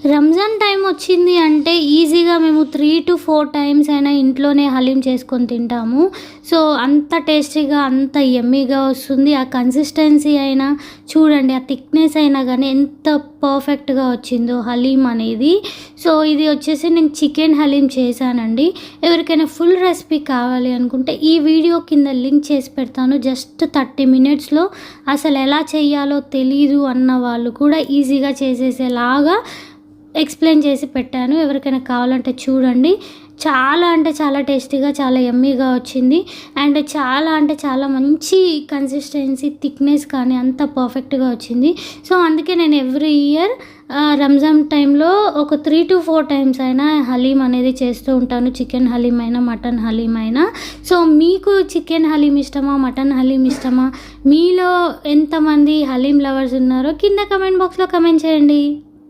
Ramzan time వచ్చింది అంటే ఈజీగా మేము 3-4 టైమ్స్ అయినా ఇంట్లోనే హలీం చేసుకొని తింటాము. సో, అంత టేస్టీగా, అంత యమ్మీగా వస్తుంది. ఆ కన్సిస్టెన్సీ అయినా చూడండి, ఆ థిక్‌నెస్ అయినా గానీ ఎంత పర్ఫెక్ట్‌గా వచ్చిందో హలీం అనేది. సో, ఇది వచ్చేసి నేను చికెన్ హలీం చేశానండి. ఎవరికైనా ఫుల్ రెసిపీ కావాలి అనుకుంటే ఈ వీడియో కింద లింక్ చేసి పెడతాను. జస్ట్ 30 మినిట్స్‌లో అసలు ఎలా చేయాలో తెలీదు అన్న వాళ్ళు కూడా ఈజీగా చేసేసేలాగా ఎక్స్‌ప్లెయిన్ చేసి పెట్టాను. ఎవరికైనా కావాలంటే చూడండి. చాలా అంటే చాలా టేస్టీగా, చాలా యమ్మీగా వచ్చింది. అండ్ చాలా అంటే చాలా మంచి కన్సిస్టెన్సీ, థిక్‌నెస్ కానీ అంత పర్ఫెక్ట్‌గా వచ్చింది. సో, అందుకే నేను ఎవ్రీ ఇయర్ రంజాన్ టైంలో ఒక 3-4 టైమ్స్ అయినా హలీం అనేది చేస్తూ ఉంటాను. చికెన్ హలీం అయినా, మటన్ హలీం అయినా. సో, మీకు చికెన్ హలీం ఇష్టమా? మటన్ హలీం ఇష్టమా? మీలో ఎంతమంది హలీం లవర్స్ ఉన్నారో కింద కామెంట్ బాక్స్‌లో కామెంట్ చేయండి.